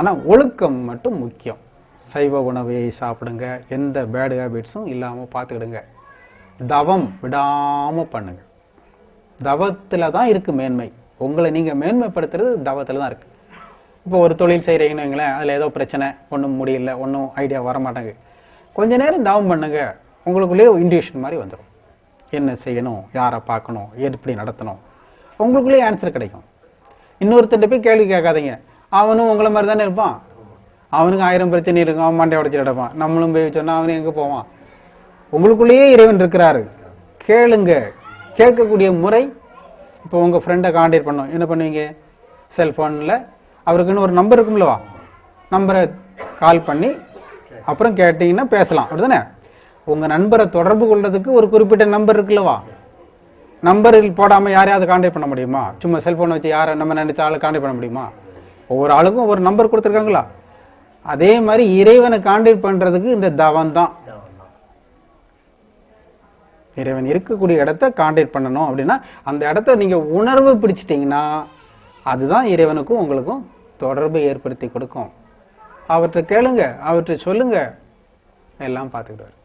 ஆனால் ஒழுக்கம் மட்டும் முக்கியம். சைவ உணவை சாப்பிடுங்க, எந்த பேட் ஹேபிட்ஸும் இல்லாமல் பார்த்துக்கிடுங்க. தவம் விடாமல் பண்ணுங்க. தவத்தில் தான் இருக்குது மேன்மை. உங்களை நீங்கள் மேன்மைப்படுத்துறது தவத்தில் தான் இருக்குது. இப்போ ஒரு தொழில் செய்கிறீங்கன்னு வைங்களேன், அதில் ஏதோ பிரச்சனை, ஒன்றும் முடியல, ஒன்றும் ஐடியா வரமாட்டாங்க. கொஞ்ச நேரம் தவம் பண்ணுங்க, உங்களுக்குள்ளேயே இன்ட்யூஷன் மாதிரி வந்துடும். என்ன செய்யணும், யாரை பார்க்கணும், எப்படி நடத்தணும், உங்களுக்குள்ளேயே ஆன்சர் கிடைக்கும். இன்னொருத்தட்ட போய் கேள்வி கேட்காதீங்க. அவனும் உங்களை மாதிரி தானே இருப்பான். அவனுக்கு 1000 பிரச்சனை இருக்கும், அவன் மண்டை உடச்சி கிடப்பான். நம்மளும் போய் சொன்னால் அவனு எங்கே போவான்? உங்களுக்குள்ளேயே இறைவன் இருக்கிறாரு. கேளுங்க. கேட்கக்கூடிய முறை, இப்போ உங்கள் ஃப்ரெண்டை கான்டாக்ட் பண்ணோம், என்ன பண்ணுவீங்க? செல்ஃபோனில் அவருக்குன்னு ஒரு நம்பர் இருக்கும்லவா, நம்பரை கால் பண்ணி அப்புறம் கேட்டிங்கன்னா பேசலாம், அப்படிதானே? உங்கள் நண்பரை தொடர்பு கொள்றதுக்கு ஒரு குறிப்பிட்ட நம்பர் இருக்குல்லவா? நம்பரில் போடாமல் யாரையாவது கான்டாக்ட் பண்ண முடியுமா? சும்மா செல்ஃபோனை வச்சு யாரை நம்ம நினைச்ச ஆளை கான்டாக்ட் பண்ண முடியுமா? ஒவ்வொரு ஆளுக்கும் ஒரு நம்பர் கொடுத்துருக்காங்களா? அதே மாதிரி இறைவனை கான்டாக்ட் பண்ணுறதுக்கு இந்த தவம் தான். இறைவன் இருக்கக்கூடிய இடத்த கான்டாக்ட் பண்ணணும் அப்படின்னா அந்த இடத்த நீங்கள் உணர்வு பிடிச்சிட்டிங்கன்னா அதுதான் இறைவனுக்கும் உங்களுக்கும் தொடர்பை ஏற்படுத்தி கொடுக்கும். அவற்றை கேளுங்க, அவற்றை சொல்லுங்க, எல்லாம் பார்த்துக்கிட்டு